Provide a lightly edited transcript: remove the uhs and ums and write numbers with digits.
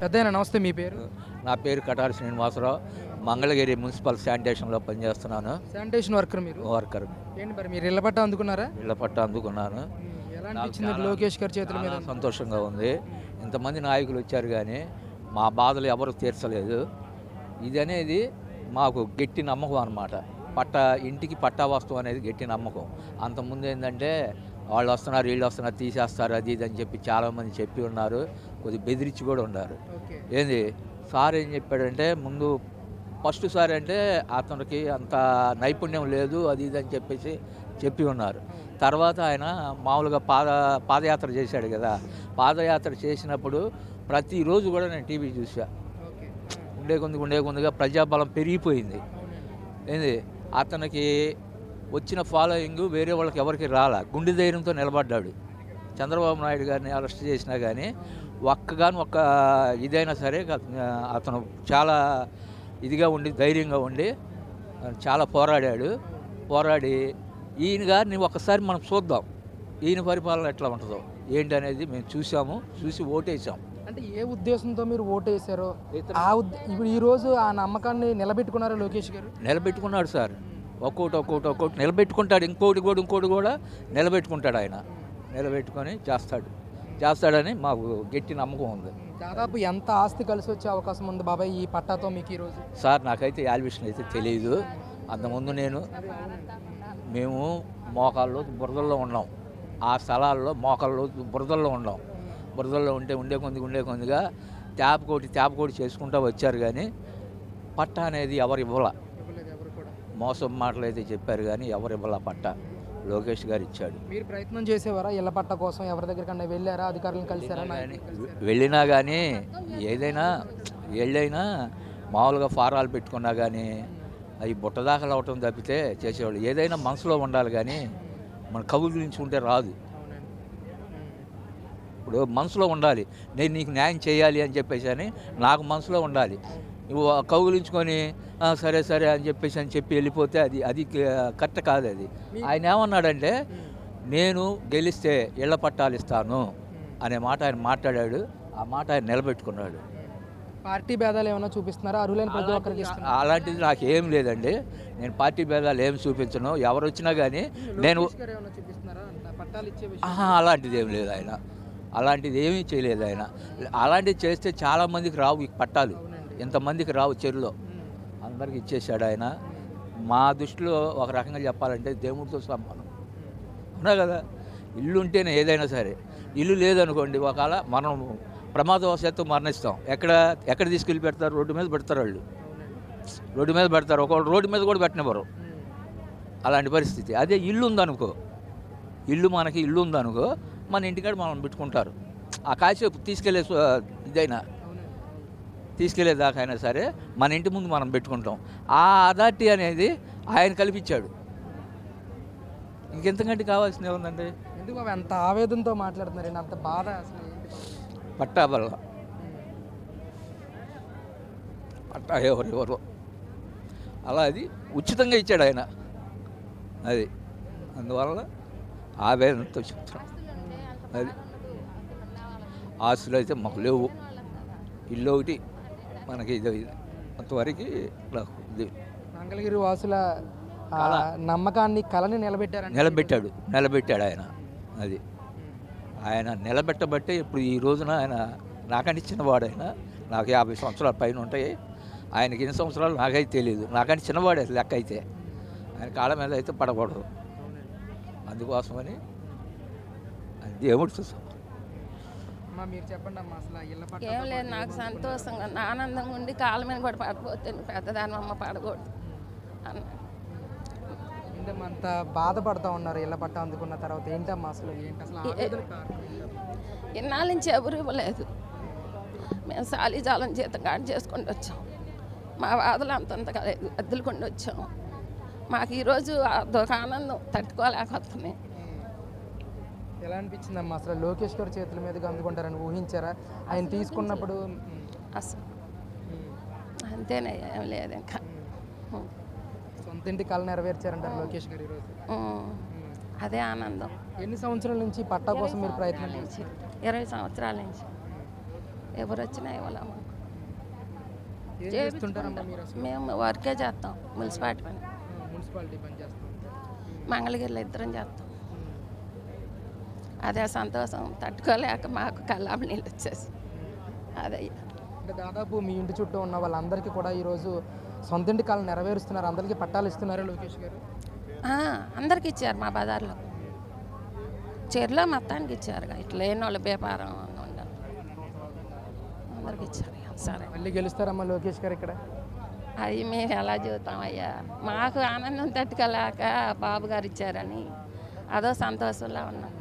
పెద్దయినా నమస్తే. మీ పేరు? నా పేరు కటారి శ్రీనివాసరావు. మంగళగిరి మున్సిపల్ శానిటేషన్‌లో పనిచేస్తున్నాను. శానిటేషన్ వర్కర్ మీరు? వర్కర్. ఏంటి మరి మీరు ఇళ్ళ పట్టా అందుకున్నారా? ఇళ్ల పట్టా అందుకున్నాను. ఎలా నాకు అనిపించింది చాలా లోకేష్ గారి చేతుల మీద? చాలా సంతోషంగా ఉంది. ఇంతమంది నాయకులు వచ్చారు గానీ, మా బాధలు ఎవరు తీర్చలేదు. ఇదనేది మాకు గట్టి నమ్మకం అనమాట. ఇంటికి పట్టా వస్తువు అనేది గట్టి నమ్మకం. అంతకుముందు ఏందంటే వాళ్ళు వస్తున్నారు, వీళ్ళు వస్తున్నారు, తీసేస్తారు అది ఇది అని చెప్పి చాలామంది చెప్పి ఉన్నారు. కొద్దిగా బెదిరించి కూడా ఉన్నారు. ఓకే. ఏంది సార్ ఏం చెప్పాడంటే ముందు ఫస్ట్ సారి అంటే అతనికి అంత నైపుణ్యం లేదు అది ఇది అని చెప్పి ఉన్నారు. తర్వాత ఆయన మామూలుగా పాదయాత్ర చేశాడు కదా. పాదయాత్ర చేసినప్పుడు ప్రతిరోజు కూడా నేను టీవీ చూసా. ఓకే. ఉండే కొద్దిగా ప్రజాబలం పెరిగిపోయింది. ఏంది అతనికి వచ్చిన ఫాలోయింగ్ వేరే వాళ్ళకి ఎవరికి రాలా. గుండె ధైర్యంతో నిలబడ్డాడు. చంద్రబాబు నాయుడు గారిని అరెస్ట్ చేసినా కానీ ఒక్క ఇదైనా సరే అతను చాలా ఇదిగా ఉండి ధైర్యంగా ఉండి చాలా పోరాడి ఈయన గారిని ఒక్కసారి మనం చూద్దాం, ఈయన పరిపాలన ఎట్లా ఉంటుందో ఏంటి అనేది మేము చూసి ఓటేసాం. అంటే ఏ ఉద్దేశంతో మీరు ఓటేశారో ఇప్పుడు ఈరోజు ఆ నమ్మకాన్ని నిలబెట్టుకున్నారా లోకేష్ గారు? నిలబెట్టుకున్నాడు సార్. ఒక్కోటి నిలబెట్టుకుంటాడు. ఇంకోటి కూడా నిలబెట్టుకుంటాడు. ఆయన నిలబెట్టుకొని చేస్తాడని మాకు గట్టి నమ్మకం ఉంది. దాదాపు ఎంత ఆస్తి కలిసి వచ్చే అవకాశం ఉంది బాబాయ్ ఈ పట్టాతో మీకు ఈరోజు? సార్ నాకైతే యాల్విషన్ అయితే తెలియదు. అంతకుముందు మేము మోకాళ్ళు బురదల్లో ఉన్నాం. ఆ స్థలాల్లో మోకాళ్ళు బురదల్లో ఉన్నాం. బురదల్లో ఉండే కొద్దిగా ట్యాప్ కోటి చేసుకుంటూ వచ్చారు. కానీ పట్టా అనేది ఎవరు ఇవ్వాల. మోసం మాటలు అయితే చెప్పారు కానీ ఎవరు ఇవ్వాల. పట్టా లోకేష్ గారు ఇచ్చాడు. మీరు ప్రయత్నం చేసేవారా ఇళ్ళ పట్టా కోసం? ఎవరి దగ్గరికన్నా వెళ్ళారా? అధికారులను కలిసారా? వెళ్ళినా కానీ ఏళ్ళైనా మామూలుగా ఫారాలు పెట్టుకున్నా కానీ అవి బుట్టదాఖలు అవటం తప్పితే చేసేవాళ్ళు. ఏదైనా మనసులో ఉండాలి కానీ మన కౌగిలించుకుంటే రాదు. ఇప్పుడు మనసులో ఉండాలి, నేను నీకు న్యాయం చేయాలి అని చెప్పేసి నాకు మనసులో ఉండాలి. నువ్వు కౌగిలించుకొని సరే అని చెప్పి వెళ్ళిపోతే అది కరెక్ట్ కాదు. అది ఆయన ఏమన్నాడంటే నేను గెలిస్తే ఇళ్ల పట్టాలు ఇస్తాను అనే మాట ఆయన మాట్లాడాడు. ఆ మాట ఆయన నిలబెట్టుకున్నాడు. పార్టీ భేదాలు ఏమైనా చూపిస్తున్నారా? అరువులైన ప్రతి ఒక్కరికి అలాంటిది నాకు ఏం లేదండి. నేను పార్టీ భేదాలు ఏం చూపించను. ఎవరు వచ్చినా కానీ నేను అలాంటిది ఏం లేదు. ఆయన అలాంటిది ఏమీ చేయలేదు. ఆయన అలాంటిది చేస్తే చాలామందికి రావు ఈ పట్టాలు. ఎంతమందికి రావు. చెరులో అందరికి ఇచ్చేసాడు ఆయన. మా దృష్టిలో ఒక రకంగా చెప్పాలంటే దేవుడితో సమానం. అవునా కదా? ఇల్లు ఉంటేనే ఏదైనా సరే. ఇల్లు లేదనుకోండి, ఒకవేళ మనం ప్రమాదవశాత్తు మరణిస్తాం. ఎక్కడ తీసుకెళ్ళి పెడతారు? రోడ్డు మీద పెడతారు. వాళ్ళు రోడ్డు మీద పెడతారు. ఒకళ్ళు రోడ్డు మీద కూడా పెట్టనివ్వరు. అలాంటి పరిస్థితి. అదే ఇల్లు ఉందనుకో, మనకి ఇల్లు ఉందనుకో, మన ఇంటికాడ మనం పెట్టుకుంటారు. ఆ కాసేపు తీసుకెళ్లేదాకా అయినా సరే మన ఇంటి ముందు మనం పెట్టుకుంటాం. ఆ అథారిటీ అనేది ఆయన కల్పించాడు. ఇంకెంతకంటే కావాల్సింది ఏముందండి? ఎందుకు అవి అంత ఆవేదనతో మాట్లాడుతున్నారు? అంత బాధ అసలు పట్టా వల్ల. పట్టా ఎవరు అలా అది ఉచితంగా ఇచ్చాడు ఆయన. అది అందువల్ల ఆవేదనతో చెప్తాను. అది ఆస్తులు అయితే మాకు లేవు. ఇల్లు ఒకటి మనకి ఇది అంతవరకు ఇది. మంగళగిరి వాసుల నమ్మకాన్ని కళని నిలబెట్టాడు ఆయన. అది ఆయన నిలబెట్టబట్టే ఇప్పుడు ఈ రోజున ఆయన నాకంటే చిన్నవాడు. ఆయన నాకు 50 సంవత్సరాల పైన ఉంటాయి. ఆయనకి ఎన్ని సంవత్సరాలు నాకైతే తెలియదు. నాకంటే చిన్నవాడే లెక్క. అయితే ఆయన కాళ్ళ మీద అయితే పడకూడదు. అందుకోసమని దేవుడు చూసాం. మీరు చెప్పండి అమ్మా, అసలు ఇళ్ళ పట్ట ఏం లేదు, నాకు సంతోషంగా ఆనందంగా ఉండి కాళ్ళ మీద కూడా పడిపోతే పెద్దదాని అమ్మ పడకూడదు అన్న. అంత బాధపడతా ఉన్నారు ఇళ్ళ పట్ట అందుకున్న తర్వాత. ఏంటమ్మా అసలు ఇన్నాళ్ళ నుంచి ఎవరు ఇవ్వలేదు. మేము సాలిజాలం జీతం కాడ చేసుకుంటూ వచ్చాం. మా బాధలు అంతంత కాలేదు, అద్దెలుకొని వచ్చాం. మాకు ఈరోజు అదొక ఆనందం తట్టుకోలేకపోతున్నాయి. ఎలా అనిపించిందమ్మా అసలు లోకేష్ గారి చేతుల మీదుగా అందుకుంటారని ఊహించారా? ఆయన తీసుకున్నప్పుడు అసలు అంతేనే, ఏం లేదు ఇంకా. సొంత ఇంటి కళ నెరవేర్చారంటారు లోకేష్ గారు ఈరోజు. అదే ఆనందం. ఎన్ని సంవత్సరాల నుంచి పట్టా కోసం మీరు ప్రయత్నం నుంచి? 20 సంవత్సరాల నుంచి. ఎవరు వచ్చినా ఇవ్వలే మాకు. ఏం చేస్తుంటారమ్మా మీరు అసలు? మేము వర్కే చేస్తాం, మున్సిపాలిటీ పని. మున్సిపాలిటీ పని చేస్తాం. మంగళగిరిలో ఇద్దరం చేస్తాం. అదే సంతోషం తట్టుకోలేక మాకు కళ్ళాపు నీళ్ళు వచ్చేసి అదే. అంటే దాదాపు మీ ఇంటి చుట్టూ ఉన్న వాళ్ళందరికీ కూడా ఈరోజు సొంత ఇంటి కాలం నెరవేరుస్తున్నారు, అందరికీ పట్టాలు ఇస్తున్నారు లోకేష్ గారు. అందరికి ఇచ్చారు మా బజార్లో, చెరులో మొత్తానికి ఇచ్చారు. ఇట్లా లేని వాళ్ళు వ్యాపారం ఉండాలి, అందరికి ఇచ్చారు. సరే, మళ్ళీ గెలుస్తారమ్మా లోకేష్ గారు ఇక్కడ? అది మేము ఎలా చూస్తాం అయ్యా, మాకు ఆనందం తట్టుకోలేక బాబు గారు ఇచ్చారని అదో సంతోషంలో ఉన్నాం.